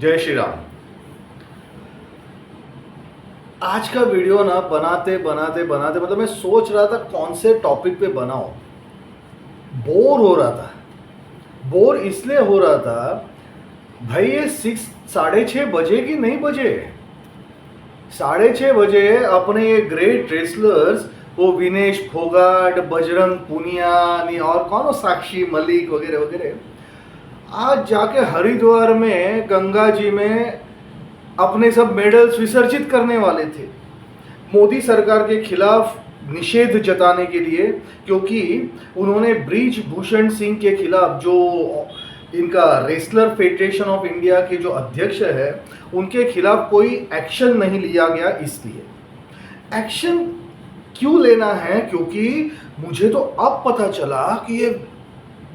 जय श्री राम। आज का वीडियो ना बनाते बनाते बनाते मतलब मैं सोच रहा था कौन से टॉपिक पे बनाऊं। बोर हो रहा था। बोर इसलिए हो रहा था भाई, ये 6:30 बजे की नहीं बजे, 6:30 बजे अपने ये ग्रेट रेसलर्स, वो विनेश फोगाट, बजरंग पुनिया और कौन हो, साक्षी मलिक वगैरह वगैरह, आज जाके हरिद्वार में गंगा जी में अपने सब मेडल्स विसर्जित करने वाले थे मोदी सरकार के खिलाफ निषेध जताने के लिए, क्योंकि उन्होंने ब्रिज भूषण सिंह के खिलाफ, जो इनका रेसलर फेडरेशन ऑफ इंडिया के जो अध्यक्ष है, उनके खिलाफ कोई एक्शन नहीं लिया गया। इसलिए एक्शन क्यों लेना है, क्योंकि मुझे तो अब पता चला कि ये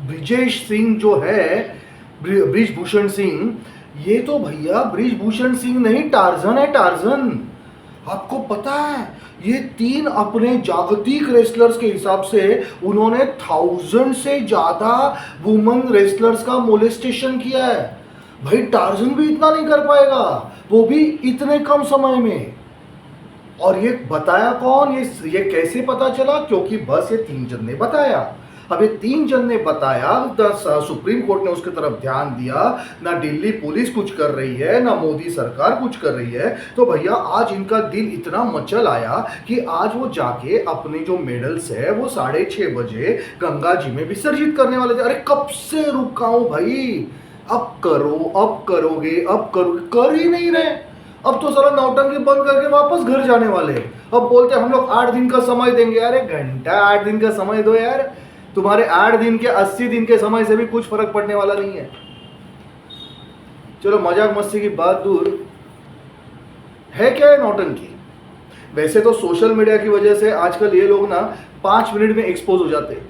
ब्रिजेश सिंह जो है, ब्रिजभूषण सिंह, ये तो भैया ब्रिजभूषण सिंह नहीं, टार्जन है, टार्जन। आपको पता है ये 3 अपने जागतिक रेसलर्स के हिसाब से उन्होंने 1000 से ज्यादा वुमेन रेसलर्स का मोलेस्टेशन किया है। भाई टार्जन भी इतना नहीं कर पाएगा, वो भी इतने कम समय में। और ये बताया कौन, ये कैसे पता चला? क्योंकि बस ये 3 जन ने बताया। अब ये 3 जन ने बताया, सुप्रीम कोर्ट ने उसके तरफ ध्यान दिया, ना दिल्ली पुलिस कुछ कर रही है, ना मोदी सरकार कुछ कर रही है। तो भैया आज इनका दिल इतना मचल आया कि आज वो जाके अपने जो मेडल्स है वो 6:30 बजे गंगा जी में विसर्जित करने वाले थे। अरे कब से रुका हूं भाई, अब करो, अब करोगे, अब करोगे, कर ही नहीं रहे। अब तो सारा नौटंकी बंद करके वापस घर जाने वाले। अब बोलते हम लोग 8 दिन का समय देंगे। अरे घंटा 8 दिन का समय दो यार, तुम्हारे 8 दिन के 80 दिन के समय से भी कुछ फर्क पड़ने वाला नहीं है। चलो मजाक मस्ती की बात दूर है, क्या है नौटंकी? वैसे तो सोशल मीडिया की वजह से आजकल ये लोग ना 5 मिनट में एक्सपोज हो जाते हैं,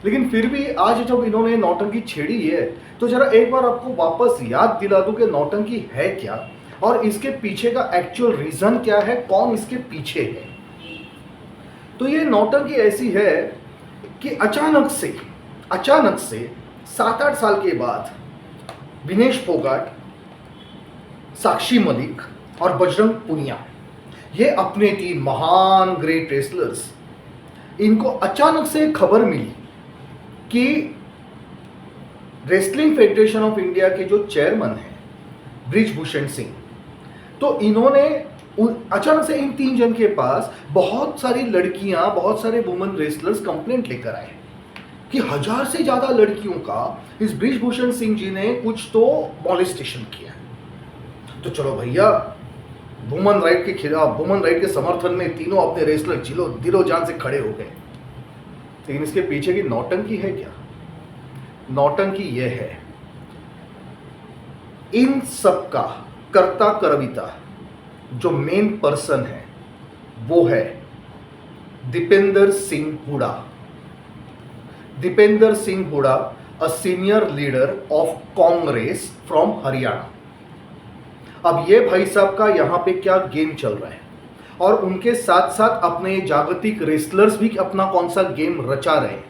लेकिन फिर भी आज जब इन्होंने नौटंकी छेड़ी है तो जरा एक बार आपको वापस याद दिला दूं कि नौटंकी है क्या और इसके पीछे का एक्चुअल रीजन क्या है, कौन इसके पीछे है। तो ये नौटंकी ऐसी है कि अचानक से 7-8 साल के बाद विनेश फोगाट, साक्षी मलिक और बजरंग पुनिया, ये अपने 3 महान ग्रेट रेसलर्स, इनको अचानक से खबर मिली कि रेसलिंग फेडरेशन ऑफ इंडिया के जो चेयरमैन हैं ब्रिजभूषण सिंह, तो इन्होंने अचानक से इन 3 जन के पास बहुत सारी लड़कियां, बहुत सारे वुमेन रेसलर्स कंप्लेंट लेकर आए कि 1000 से ज्यादा लड़कियों का इस ब्रिजभूषण सिंह जी ने कुछ तो मॉलेस्टेशन किया। तो चलो भैया, वुमेन राइट के खिलाफ, वुमेन राइट के समर्थन में तीनों अपने रेसलर दिलो जान से खड़े हो गए। लेकिन इसके पीछे की नौटंकी है क्या? नौटंकी यह है, इन सब का कर्ता कर्विता जो मेन पर्सन है वो है Deepender Singh Hooda. Deepender Singh Hooda, a senior leader of Congress from Haryana. अब ये भाई साहब का यहाँ पे क्या गेम चल रहा है, और उनके साथ साथ अपने जागतिक रेसलर्स भी अपना कौन सा गेम रचा रहे हैं,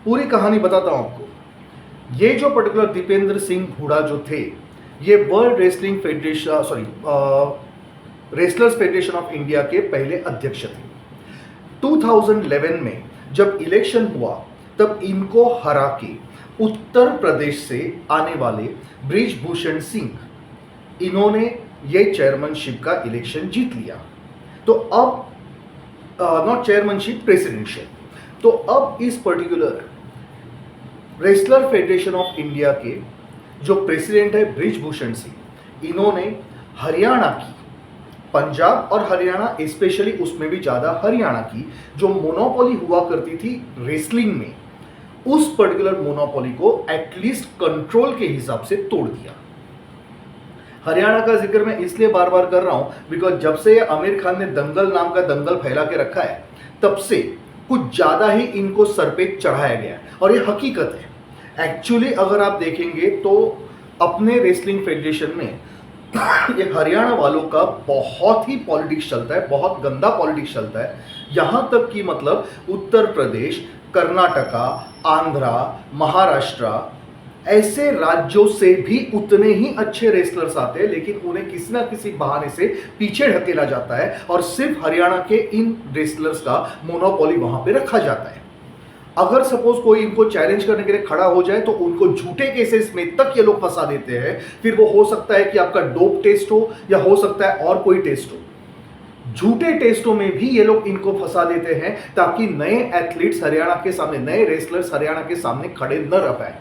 पूरी कहानी बताता हूं आपको। ये जो पर्टिकुलर दीपेंद्र सिंह हुडा जो थे, ये world wrestling federation wrestlers federation of India के पहले अध्यक्ष थे। 2011 में जब इलेक्शन हुआ तब इनको हरा के उत्तर प्रदेश से आने वाले ब्रिजभूषण सिंह, इन्होंने ये चेयरमैनशिप का इलेक्शन जीत लिया। तो अब नॉट चेयरमैनशिप, प्रेसिडेंशियल। तो अब इस particular wrestler federation of India के जो प्रेसिडेंट है ब्रिजभूषण सिंह, इन्होंने हरियाणा की, पंजाब और हरियाणा स्पेशली, उसमें भी ज्यादा हरियाणा की जो मोनोपोली हुआ करती थी रेसलिंग में, उस पर्टिकुलर मोनोपोली को एटलीस्ट कंट्रोल के हिसाब से तोड़ दिया। हरियाणा का जिक्र मैं इसलिए बार बार कर रहा हूं बिकॉज जब से आमिर खान ने दंगल नाम का दंगल फैला के रखा है, तब से कुछ ज्यादा ही इनको सर पे चढ़ाया गया है। और ये हकीकत है। एक्चुअली अगर आप देखेंगे तो अपने रेसलिंग फेडरेशन में ये हरियाणा वालों का बहुत ही पॉलिटिक्स चलता है, बहुत गंदा पॉलिटिक्स चलता है। यहां तक कि मतलब उत्तर प्रदेश, कर्नाटका, आंध्रा, महाराष्ट्र, ऐसे राज्यों से भी उतने ही अच्छे रेसलर्स आते हैं, लेकिन उन्हें किसी ना किसी बहाने से पीछे ढकेला जाता है और सिर्फ हरियाणा के इन रेसलर्स का मोनोपोली वहां पे रखा जाता है। अगर सपोज कोई इनको चैलेंज करने के लिए खड़ा हो जाए तो उनको झूठे केसेस में तक ये लोग फंसा देते हैं। फिर वो हो सकता है कि आपका डोप टेस्ट हो या हो सकता है और कोई टेस्ट हो, झूठे टेस्टों में भी ये लोग इनको फंसा देते हैं ताकि नए एथलीट्स हरियाणा के सामने, नए रेसलर्स हरियाणा के सामने खड़े न रह पाए।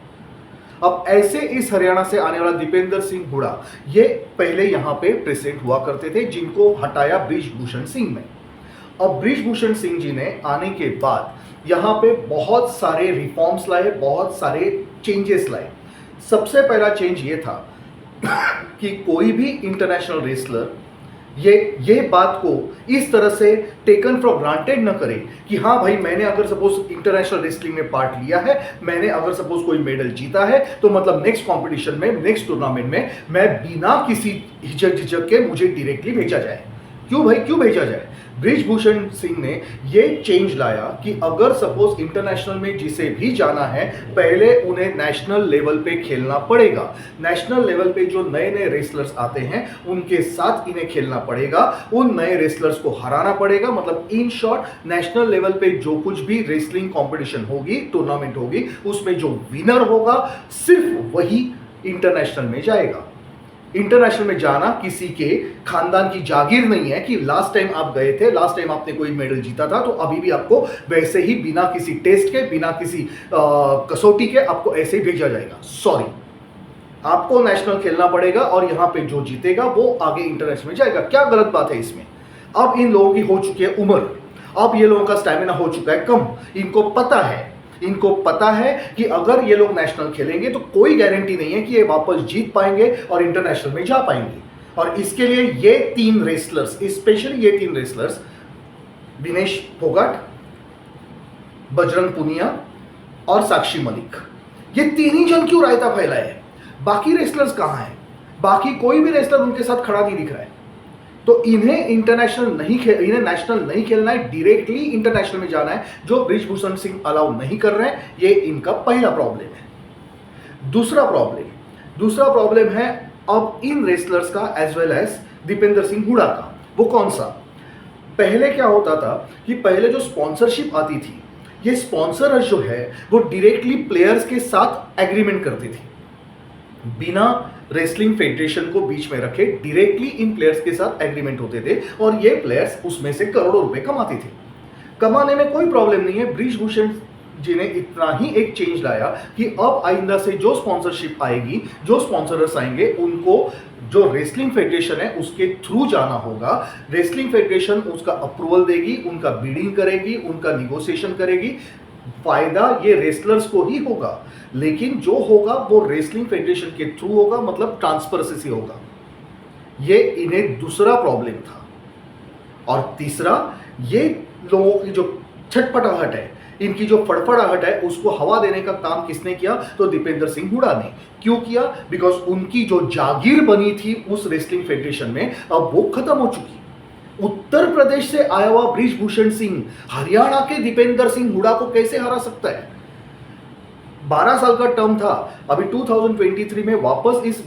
अब ऐसे इस हरियाणा से आने वाला दीपेंद्र सिंह हुडा, ये पहले यहां पे प्रेसिडेंट हुआ करते थे, जिनको हटाया बृजभूषण सिंह ने। अब बृजभूषण सिंह जी ने आने के बाद यहां पे बहुत सारे रिफॉर्म्स लाए, बहुत सारे चेंजेस लाए। सबसे पहला चेंज ये था कि कोई भी इंटरनेशनल रेसलर ये बात को इस तरह से टेकन फॉर ग्रांटेड न करे कि हाँ भाई, मैंने अगर सपोज इंटरनेशनल रेसलिंग में पार्ट लिया है, मैंने अगर सपोज कोई मेडल जीता है, तो मतलब नेक्स्ट कंपटीशन में, नेक्स्ट टूर्नामेंट में मैं बिना किसी हिचक के मुझे डायरेक्टली भेजा जाए। क्यों भाई, क्यों भेजा जाए? बृजभूषण सिंह ने ये चेंज लाया कि अगर सपोज इंटरनेशनल में जिसे भी जाना है, पहले उन्हें नेशनल लेवल पे खेलना पड़ेगा। नेशनल लेवल पे जो नए नए रेसलर्स आते हैं उनके साथ इन्हें खेलना पड़ेगा, उन नए रेसलर्स को हराना पड़ेगा। मतलब इन शॉर्ट, नेशनल लेवल पे जो कुछ भी रेसलिंग कंपटीशन होगी, टूर्नामेंट होगी, उसमें जो विनर होगा सिर्फ वही इंटरनेशनल में जाएगा। इंटरनेशनल में जाना किसी के खानदान की जागीर नहीं है कि लास्ट टाइम आप गए थे, लास्ट टाइम आपने कोई मेडल जीता था, तो अभी भी आपको वैसे ही बिना किसी टेस्ट के, बिना किसी कसौटी के आपको ऐसे ही भेजा जाएगा। सॉरी, आपको नेशनल खेलना पड़ेगा और यहां पे जो जीतेगा वो आगे इंटरनेशनल में जाएगा। क्या गलत बात है इसमें? अब इन लोगों की हो चुकी है उम्र, अब ये लोगों का स्टैमिना हो चुका है कम। इनको पता है कि अगर ये लोग नेशनल खेलेंगे तो कोई गारंटी नहीं है कि ये वापस जीत पाएंगे और इंटरनेशनल में जा पाएंगे। और इसके लिए ये तीन रेसलर्स, स्पेशली ये तीन रेसलर्स, विनेश फोगाट, बजरंग पुनिया और साक्षी मलिक, ये तीन ही जन क्यों रायता फैलाए है? बाकी रेसलर्स कहां हैं? बाकी कोई भी रेसलर उनके साथ खड़ा नहीं दिख रहा है। तो इन्हें इन्हें नेशनल नहीं खेलना है, डायरेक्टली इंटरनेशनल में जाना है, जो बृजभूषण सिंह अलाउ नहीं कर रहे हैं। ये इनका पहला प्रॉब्लम है। दूसरा प्रॉब्लम है अब इन रेसलर्स का as well as Deepender Singh Hooda का। वो कौन सा? पहले क्या होता था कि पहले जो स्पॉन्सरशिप आती थी, ये स्पॉन्सर जो है वो डायरेक्टली प्लेयर्स के साथ एग्रीमेंट करती थी, बिना रेसलिंग फेडरेशन को बीच में रखे डायरेक्टली इन प्लेयर्स के साथ एग्रीमेंट होते थे और ये प्लेयर्स उसमें से करोड़ों रुपए कमाते थे। कमाने में कोई प्रॉब्लम नहीं है। बृजभूषण जी ने इतना ही एक चेंज लाया कि अब आइंदा से जो स्पॉन्सरशिप आएगी, जो स्पॉन्सर्स आएंगे, उनको जो रेसलिंग फेडरेशन है उसके थ्रू जाना होगा। रेसलिंग फेडरेशन उसका अप्रूवल देगी, उनका बिडिंग करेगी, उनका निगोशिएशन करेगी। फायदा ये रेसलर्स को ही होगा, लेकिन जो होगा वो रेसलिंग फेडरेशन के थ्रू होगा, मतलब ट्रांसपेरेंसी से होगा। ये इन्हें दूसरा प्रॉब्लम था। और तीसरा, ये लोगों की जो छटपटाहट है, इनकी जो फड़फड़ाहट है, उसको हवा देने का काम किसने किया? तो दीपेंद्र सिंह हुडा ने। क्यों किया? बिकॉज उनकी जो जागीर बनी थी उस रेसलिंग फेडरेशन में, अब वो खत्म हो चुकी। उत्तर प्रदेश से आया हुआ बृजभूषण सिंह हरियाणा के दीपेंद्र सिंह हुडा को कैसे हरा सकता है? 12 साल का टर्म था। अभी 2023 में वापस इस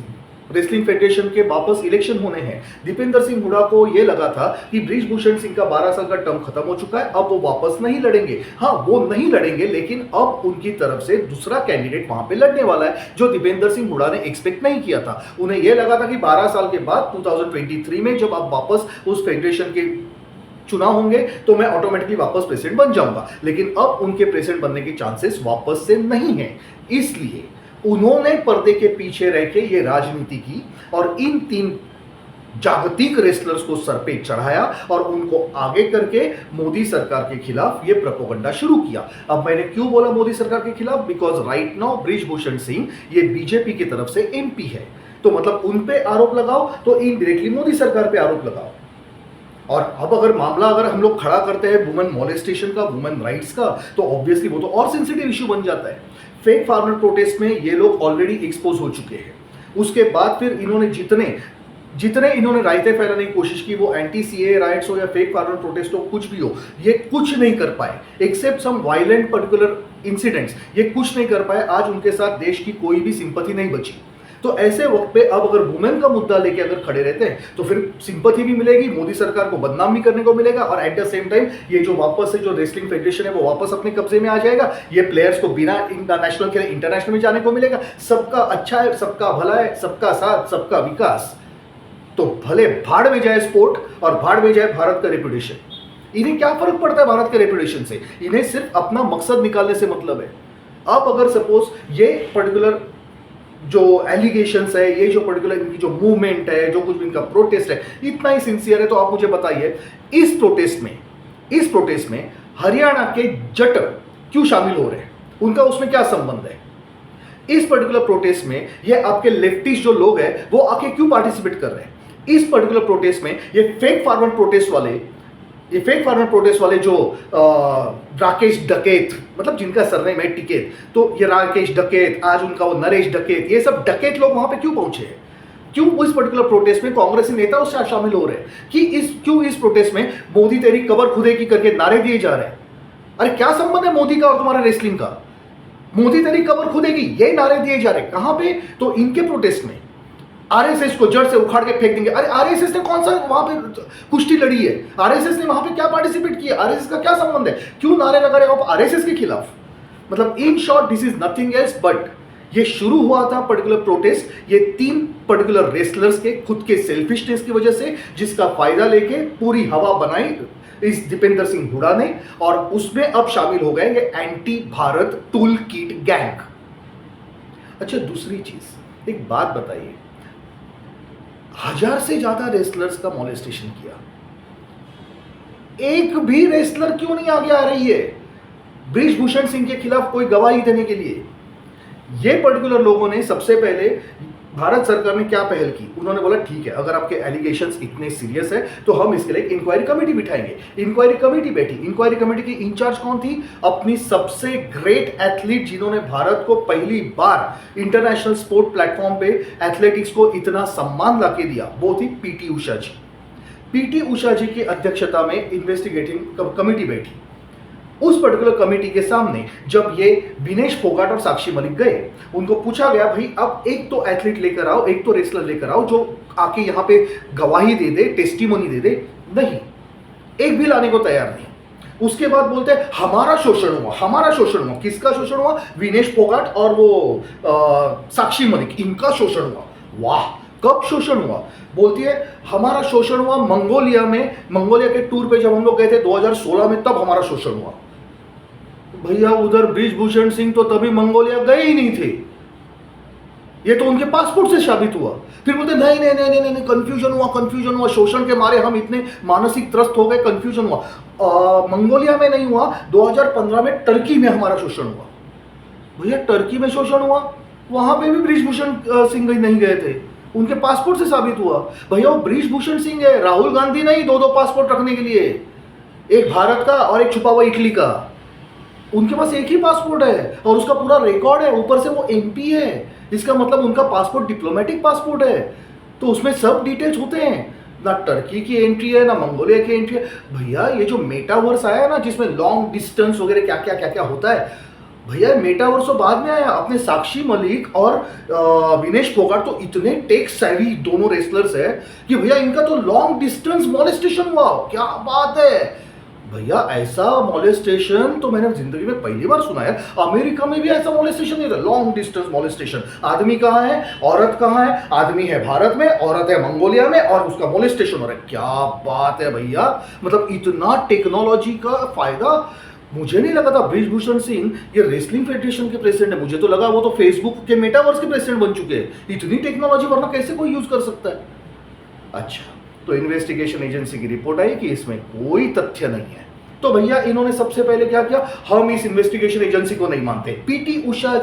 रेसलिंग फेडरेशन के वापस इलेक्शन होने हैं। दीपेंद्र सिंह हुडा को यह लगा था कि बृजभूषण सिंह का 12 साल का टर्म खत्म हो चुका है, अब वो वापस नहीं लड़ेंगे। हाँ, वो नहीं लड़ेंगे, लेकिन अब उनकी तरफ से दूसरा कैंडिडेट वहां पे लड़ने वाला है, जो दीपेंद्र सिंह हुडा ने एक्सपेक्ट नहीं किया था। उन्हें यह लगा था कि 12 साल के बाद 2023 में जब आप वापस उस फेडरेशन के चुनाव होंगे तो मैं ऑटोमेटिकली वापस प्रेसिडेंट बन जाऊंगा, लेकिन अब उनके प्रेसिडेंट बनने के चांसेस वापस से नहीं है। इसलिए उन्होंने पर्दे के पीछे रह के ये राजनीति की और इन तीन जागतिक रेसलर्स को सर पे चढ़ाया और उनको आगे करके मोदी सरकार के खिलाफ ये प्रोपेगेंडा शुरू किया। अब मैंने क्यों बोला मोदी सरकार के खिलाफ? Because right now Brij Bhushan Singh ये बीजेपी की तरफ से एमपी है, तो मतलब उन पे आरोप लगाओ तो इनडायरेक्टली मोदी सरकार पे आरोप लगाओ। और अब अगर मामला हम लोग खड़ा करते हैं वुमेन मॉलेस्टेशन का, वुमेन राइट्स का, तो ऑब्वियसली वो तो और सेंसिटिव इश्यू बन जाता है। फेक फार्मर प्रोटेस्ट में ये लोग ऑलरेडी एक्सपोज हो चुके हैं। उसके बाद फिर इन्होंने जितने इन्होंने रायते फैलाने की कोशिश की, वो एंटी सीए राइट्स हो या फेक फार्मर प्रोटेस्ट हो, कुछ भी हो, ये कुछ नहीं कर पाए except some violent particular incidents, ये कुछ नहीं कर पाए। आज उनके साथ देश की कोई भी सिंपैथी नहीं बची। तो ऐसे वक्त पे अब अगर वुमेन का मुद्दा लेके अगर खड़े रहते हैं तो फिर सिंपैथी भी मिलेगी, मोदी सरकार को बदनाम भी करने को मिलेगा, और एट द सेम टाइम ये जो वापस से जो रेसलिंग फेडरेशन है वो वापस अपने कब्जे में आ जाएगा। ये प्लेयर्स को बिना इंटरनेशनल खेले इंटरनेशनल में जाने को मिलेगा। सबका अच्छा है, सबका भला है, सबका साथ, सबका विकास। तो भले भाड़ में जाए स्पोर्ट और भाड़ में जाए भारत का रेपुटेशन। इन्हें क्या फर्क पड़ता है भारत के रेपुटेशन से? इन्हें सिर्फ अपना मकसद निकालने से मतलब है। अब अगर सपोज ये पर्टिकुलर जो एलिगेशंस है, ये जो पर्टिकुलर इनकी जो मूवमेंट है, जो कुछ भी इनका प्रोटेस्ट है, इतना ही सिंसियर है, तो आप मुझे बताइए इस प्रोटेस्ट में हरियाणा के जट क्यों शामिल हो रहे हैं? उनका उसमें क्या संबंध है? इस पर्टिकुलर प्रोटेस्ट में ये आपके लेफ्टिस्ट जो लोग हैं वो आके क्यों पार्टिसिपेट कर रहे हैं? इस पर्टिकुलर प्रोटेस्ट में ये फेक फार्मर प्रोटेस्ट वाले जो राकेश डकैत, मतलब जिनका सरनेम है टिकैत, तो ये राकेश डकैत, आज उनका वो नरेश डकैत, ये सब डकैत लोग वहां पे क्यों पहुंचे हैं? क्यों इस पर्टिकुलर प्रोटेस्ट में कांग्रेसी नेता उससे शामिल हो रहे हैं? क्यों इस प्रोटेस्ट में मोदी तेरी कबर खुदेगी करके नारे दिए जा रहे हैं? अरे क्या संबंध है मोदी का और तुम्हारा रेसलिंग का? मोदी तेरी कबर खुदेगी, ये नारे दिए जा रहे हैं कहां पे? तो इनके प्रोटेस्ट में आरएसएस को जड़ से उखाड़ के फेंक देंगे। अरे आरएसएस ने कौन सा वहां पे कुश्ती लड़ी है? आरएसएस ने वहां पे क्या पार्टिसिपेट किया? आरएसएस का क्या संबंध है? क्यों नारे लगा रहे हो आप आरएसएस के खिलाफ? मतलब in short this is nothing else but ये शुरू हुआ था पर्टिकुलर प्रोटेस्ट ये 3 पर्टिकुलर रेसलर्स के खुद के सेल्फिशनेस की वजह से, जिसका फायदा लेके पूरी हवा बनाई इस दीपेंद्र सिंह हुडा ने, और उसमें अब शामिल हो गए ये anti Bharat tool kit gang. अच्छा, दूसरी चीज, एक बात बताइए, 1000 से ज्यादा रेसलर्स का मॉलेस्टेशन किया, एक भी रेसलर क्यों नहीं आगे आ रही है बृजभूषण सिंह के खिलाफ कोई गवाही देने के लिए? ये पर्टिकुलर लोगों ने सबसे पहले, भारत सरकार ने क्या पहल की? उन्होंने बोला ठीक है, अगर आपके एलिगेशंस इतने सीरियस है तो हम इसके लिए इंक्वायरी कमेटी बिठाएंगे। इंक्वायरी कमेटी बैठी। इंक्वायरी कमेटी की इंचार्ज कौन थी? अपनी सबसे ग्रेट एथलीट, जिन्होंने भारत को पहली बार इंटरनेशनल स्पोर्ट प्लेटफॉर्म पे एथलेटिक्स को इतना सम्मान लाके दिया, वो थी पीटी उषा जी। पीटी उषा जी की अध्यक्षता में इन्वेस्टिगेटिंग कमेटी बैठी। उस पर्टिकुलर कमेटी के सामने जब ये विनेश फोगाट और साक्षी मलिक गए, उनको पूछा गया भाई अब एक तो एथलीट लेकर आओ, एक तो रेसलर लेकर आओ जो आके यहाँ पे गवाही दे दे, टेस्टिमोनी दे दे। नहीं, एक भी लाने को तैयार नहीं। उसके बाद बोलते हैं हमारा शोषण हुआ, हमारा शोषण हुआ। किसका शोषण हुआ? विनेश फोगाट और वो साक्षी मलिक, इनका शोषण हुआ। वाह, कब शोषण हुआ? बोलती है हमारा शोषण हुआ मंगोलिया में, मंगोलिया के टूर पे जब हम लोग गए थे 2016 में, तब हमारा शोषण हुआ। भैया उधर बृजभूषण सिंह तो तभी मंगोलिया गए ही नहीं थे, ये तो उनके पासपोर्ट से साबित हुआ। फिर बोलते नहीं नहीं नहीं नहीं नहीं, कंफ्यूजन हुआ, शोषण के मारे हम इतने मानसिक त्रस्त हो गए, कंफ्यूजन हुआ। मंगोलिया में नहीं हुआ, 2015 में टर्की में हमारा शोषण हुआ। भैया टर्की में शोषण हुआ, वहां पे भी बृजभूषण सिंह नहीं गए थे, उनके पासपोर्ट से साबित हुआ। भैया वो बृजभूषण सिंह है, राहुल गांधी नहीं, 2 पासपोर्ट रखने के लिए, एक भारत का और एक छुपा हुआ इटली का। उनके पास एक ही पासपोर्ट है और उसका पूरा रिकॉर्ड है, ऊपर से वो एमपी है, इसका मतलब उनका पासपोर्ट डिप्लोमेटिक पासपोर्ट है, तो उसमें सब डिटेल्स होते हैं। ना टर्की की एंट्री है, ना मंगोलिया की एंट्री है। भैया ये जो मेटावर्स आया है ना, जिसमें लॉन्ग डिस्टेंस वगैरह क्या क्या होता है, भैया मेटावर्स तो बाद में आया। अपने साक्षी मलिक और विनेश फोगाट तो इतने टेक सेवी दोनों रेसलर्स है कि भैया इनका तो लॉन्ग डिस्टेंस मॉलेस्टेशन हुआ। क्या बात है भैया, ऐसा मॉलेस्टेशन तो मैंने जिंदगी में पहली बार सुना है। अमेरिका में भी ऐसा मॉलेस्टेशन नहीं था, लॉन्ग डिस्टेंस मॉलेस्टेशन। आदमी कहाँ है, औरत कहाँ है? आदमी है भारत में, औरत है मंगोलिया में, और उसका मॉलेस्टेशन हो रहा है। क्या बात है भैया, मतलब इतना टेक्नोलॉजी का फायदा। मुझे नहीं लगा था बृजभूषण सिंह ये रेसलिंग फेडरेशन के प्रेसिडेंट है, मुझे तो लगा वो तो फेसबुक के मेटावर्स के प्रेसिडेंट बन चुके हैं। इतनी टेक्नोलॉजी वरना कैसे कोई यूज कर सकता है? अच्छा, तो इन्वेस्टिगेशन एजेंसी की रिपोर्ट आई कि इसमें कोई तथ्य नहीं है। तो भैया इन्होंने सबसे पहले क्या किया? हम इस इन्वेस्टिगेशन एजेंसी को नहीं मानते। पीटी उषा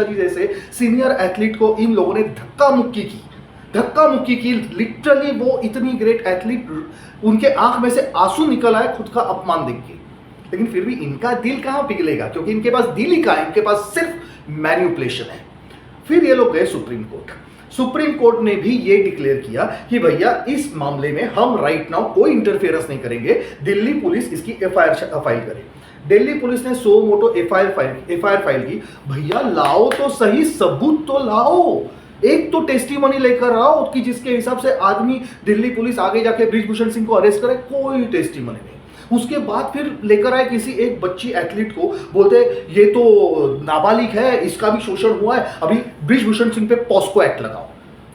जी जैसे सीनियर एथलीट को इन लोगों ने धक्का मुक्की की। लिटरली वो इतनी ग्रेट एथलीट, उनके आंख में से आंसू निकल आए खुद का अपमान देख के। लेकिन फिर भी इनका दिल कहां पिघलेगा, क्योंकि इनके पास दिल ही कहां है, इनके पास सिर्फ मैन्युपुलेशन है। फिर ये लोग गए सुप्रीम कोर्ट ने भी ये डिक्लेयर किया कि भैया इस मामले में हम राइट नाउ कोई इंटरफेरेंस नहीं करेंगे, दिल्ली पुलिस इसकी एफआईआर फाइल करे। दिल्ली पुलिस ने सो मोटो एफआईआर फाइल की। भैया लाओ तो सही, सबूत तो लाओ, एक तो टेस्टिमनी लेकर आओ कि जिसके हिसाब से आदमी दिल्ली पुलिस आगे जाके बृजभूषण सिंह को अरेस्ट करे। कोई टेस्टिमनी नहीं। उसके बाद फिर लेकर आए किसी एक बच्ची एथलीट को, बोलते ये तो नाबालिग है, इसका भी शोषण हुआ है, अभी बृजभूषण सिंह पे पॉस्को एक्ट लगाओ।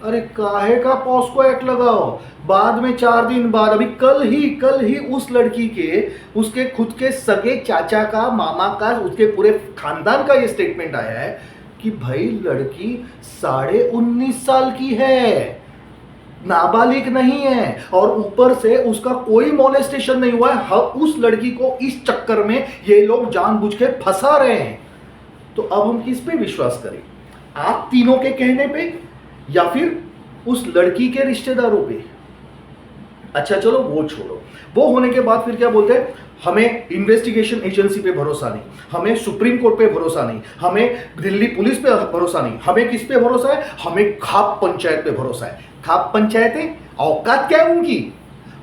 अरे काहे का पॉस्को एक्ट लगाओ? बाद में 4 दिन बाद, अभी कल ही उस लड़की के, उसके खुद के सगे चाचा का, मामा का, उसके पूरे खानदान का ये स्टेटमेंट आया है कि भाई लड़की 19.5 साल की है, नाबालिग नहीं है, और ऊपर से उसका कोई मॉलेस्टेशन नहीं हुआ है। उस लड़की को इस चक्कर में ये लोग जानबूझ के फंसा रहे हैं। तो अब हम किस पे विश्वास करें? आप तीनों के कहने पे या फिर उस लड़की के रिश्तेदारों पे? अच्छा चलो वो छोड़ो, वो होने के बाद फिर क्या बोलते हैं, हमें इन्वेस्टिगेशन एजेंसी पे भरोसा नहीं, हमें सुप्रीम कोर्ट पे भरोसा नहीं, हमें दिल्ली पुलिस पे भरोसा नहीं, हमें किस पे भरोसा है? हमें खाप पंचायत पे भरोसा है। खाप पंचायतें, औकात क्या है उनकी?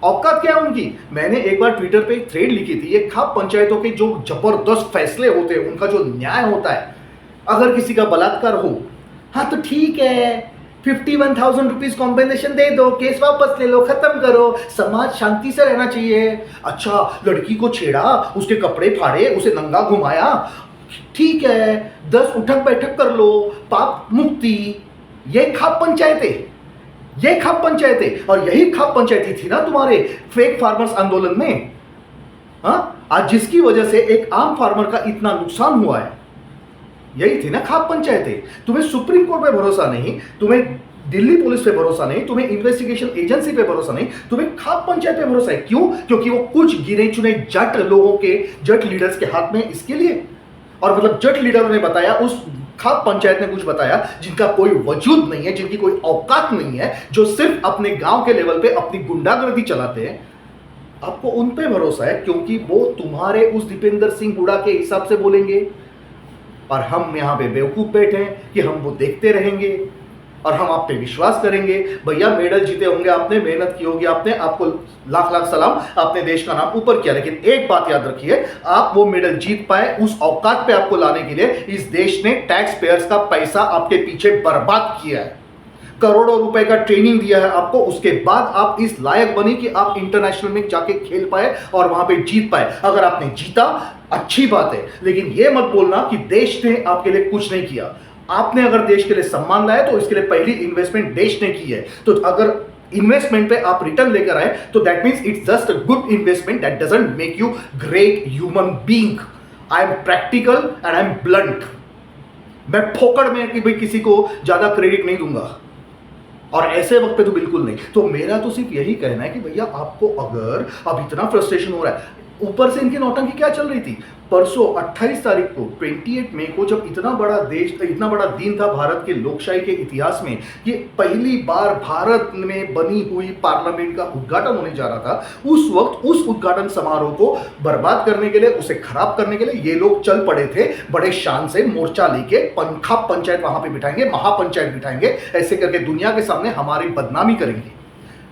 औकात क्या है उनकी? मैंने एक बार ट्विटर पे एक थ्रेड लिखी थी, ये खाप पंचायतों के जो जबरदस्त फैसले होते हैं, उनका जो न्याय होता है, अगर किसी का बलात्कार हो, हाँ तो ठीक है, 51,000 रुपीज कॉम्पेंसेशन दे दो, केस वापस ले लो, खत्म करो, समाज शांति से रहना चाहिए। अच्छा लड़की को छेड़ा, उसके कपड़े फाड़े, उसे नंगा घुमाया, ठीक है, 10 उठक बैठक कर लो, पाप मुक्ति। ये खाप पंचायतें, ये खाप पंचायतें, और यही खाप पंचायती थी ना तुम्हारे फेक फार्मर्स आंदोलन में। हाँ, आज जिसकी वजह से एक आम फार्मर का इतना नुकसान हुआ है, यही थी ना खाप पंचायतें। तुम्हें सुप्रीम कोर्ट पे भरोसा नहीं, तुम्हें दिल्ली पुलिस पे भरोसा नहीं, तुम्हें इन्वेस्टिगेशन एजेंसी पे भरोसा नहीं, तुम्हें खाप पंचायत पे भरोसा है। क्यों? क्योंकि वो कुछ गिने चुने जट लोगों के, जट लीडर्स के हाथ में इसके लिए, और मतलब जट लीडरों ने बताया, उस खाप पंचायत ने कुछ बताया जिनका कोई वजूद नहीं है, जिनकी कोई औकात नहीं है, जो सिर्फ अपने गांव के लेवल पे अपनी गुंडागर्दी चलाते हैं। आपको उन पे भरोसा है क्योंकि वो तुम्हारे उस दीपेंद्र सिंह हुडा के हिसाब से बोलेंगे, और हम यहां पे बेवकूफ बैठे हैं कि हम वो देखते रहेंगे और हम आप पे विश्वास करेंगे। भैया मेडल जीते होंगे आपने, मेहनत की होगी आपने, आपको लाख लाख सलाम, आपने देश का नाम ऊपर किया, लेकिन एक बात याद रखिए, आप वो मेडल जीत पाए, उस औकात पे आपको लाने के लिए इस देश ने टैक्स पेयर्स का पैसा आपके पीछे बर्बाद किया है, करोड़ों रुपए का ट्रेनिंग दिया है आपको, उसके बाद आप इस लायक बनी कि आप इंटरनेशनल में जाके खेल पाए और वहां पे जीत पाए। अगर आपने जीता अच्छी बात है, लेकिन यह मत बोलना कि देश ने आपके लिए कुछ नहीं किया। आपने अगर देश के लिए सम्मान लाया तो इसके लिए पहली इन्वेस्टमेंट देश ने की है। तो अगर इन्वेस्टमेंट पे आप रिटर्न लेकर आए तो that means it's just a good investment, that doesn't make you great human being. I am practical and I am blunt. मैं फोकड़ में कि भाई किसी को ज्यादा क्रेडिट नहीं दूंगा, और ऐसे वक्त पे तो बिल्कुल नहीं। तो मेरा तो सिर्फ यही कहना है कि भैया आपको अगर अब इतना फ्रस्ट्रेशन हो रहा है, ऊपर से इनकी नौटंकी क्या चल रही थी, परसों 28 तारीख को 28 मई को, जब इतना बड़ा देश, इतना बड़ा दिन था भारत के लोकशाही के इतिहास में, कि पहली बार भारत में बनी हुई पार्लियामेंट का उद्घाटन होने जा रहा था, उस वक्त उस उद्घाटन समारोह को बर्बाद करने के लिए, उसे खराब करने के लिए ये लोग चल पड़े थे बड़े शान से, मोर्चा लेके, खाप पंचायत वहां पे बिठाएंगे, महापंचायत बिठाएंगे, ऐसे करके दुनिया के सामने हमारी बदनामी करेंगे।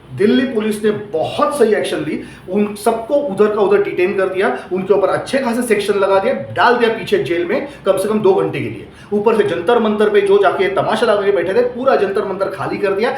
दिल्ली पुलिस ने बहुत सही एक्शन ली, उन सबको उधर का उधर डिटेन कर दिया, उनके ऊपर अच्छे खासे सेक्शन लगा दिया, डाल दिया पीछे जेल में कम से कम 2 घंटे के लिए। ऊपर से जंतर मंतर पे जो जाके तमाशा लगा के बैठे थे, पूरा जंतर मंतर खाली कर दिया,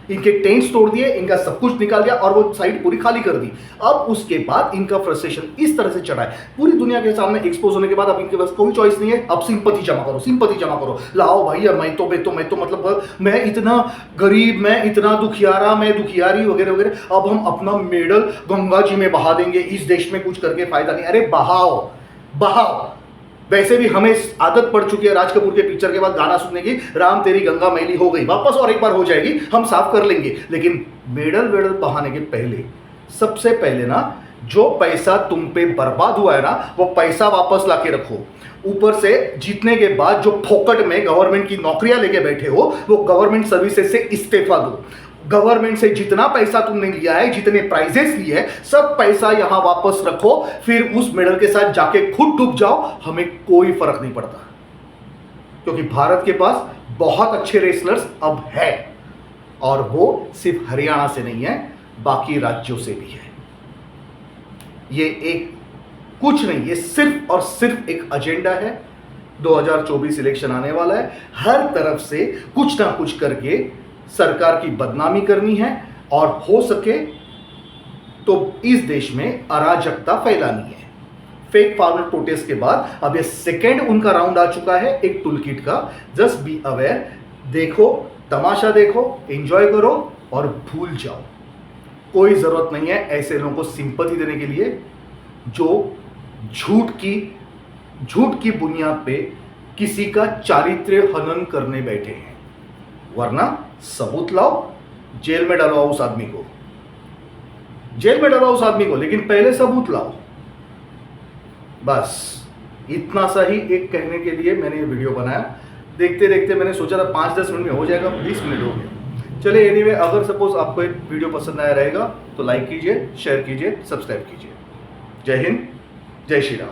इनके टेंट्स तोड़ दिए, इनका सब कुछ निकाल दिया और वो साइड पूरी खाली कर दी। अब उसके बाद इनका फ्रस्ट्रेशन इस तरह से चढ़ा है, पूरी दुनिया के सामने एक्सपोज होने के बाद अब इनके पास कोई चॉइस नहीं है, अब सिंपैथी जमा करो, सिंपैथी जमा करो, लाओ भैया, मैं तो मतलब मैं इतना गरीब, मैं इतना दुखियारा, मैं दुखियारी वगैरह वगैरह, अब हम अपना मेडल गंगा जी में बहा देंगे, इस देश में कुछ करके फायदा नहीं। अरे बहाओ बहाओ, वैसे भी हमें आदत पड़ चुकी है राज कपूर के पिक्चर के बाद गाना सुनने की, राम तेरी गंगा मैली हो गई, वापस और एक बार हो जाएगी, हम साफ कर लेंगे। लेकिन मेडल वेडल बहाने के पहले, सबसे पहले ना, जो पैसा तुम पे बर्बाद हुआ है ना, वो पैसा वापस लाके रखो। ऊपर से जीतने के बाद जो फोकट में गवर्नमेंट की नौकरियां लेके बैठे हो, वो गवर्नमेंट सर्विसेज से इस्तीफा दो। गवर्नमेंट से जितना पैसा तुमने लिया है, जितने प्राइजेस लिए हैं, सब पैसा यहां वापस रखो, फिर उस मेडल के साथ जाके खुद डूब जाओ, हमें कोई फर्क नहीं पड़ता, क्योंकि भारत के पास बहुत अच्छे रेसलर्स अब है, और वो सिर्फ हरियाणा से नहीं है, बाकी राज्यों से भी है। ये एक कुछ नहीं, ये सिर्फ और सिर्फ एक एजेंडा है। 2024 इलेक्शन आने वाला है, हर तरफ से कुछ ना कुछ करके सरकार की बदनामी करनी है और हो सके तो इस देश में अराजकता फैलानी है। फेक फार्मर प्रोटेस्ट के बाद अब ये सेकेंड उनका राउंड आ चुका है एक टूलकिट का। जस्ट बी अवेयर, देखो, तमाशा देखो, एंजॉय करो और भूल जाओ। कोई जरूरत नहीं है ऐसे लोगों को सिंपैथी देने के लिए जो झूठ की बुनियाद पे किसी का चारित्र्य हनन करने बैठे हैं। वरना सबूत लाओ, जेल में डालो उस आदमी को, लेकिन पहले सबूत लाओ। बस इतना सा ही एक कहने के लिए मैंने ये वीडियो बनाया। देखते देखते मैंने सोचा था 5-10 मिनट में हो जाएगा, 20 मिनट हो गए। चलिए एनीवे, अगर सपोज आपको एक वीडियो पसंद आया रहेगा तो लाइक कीजिए, शेयर कीजिए, सब्सक्राइब कीजिए। जय हिंद, जय श्री राम।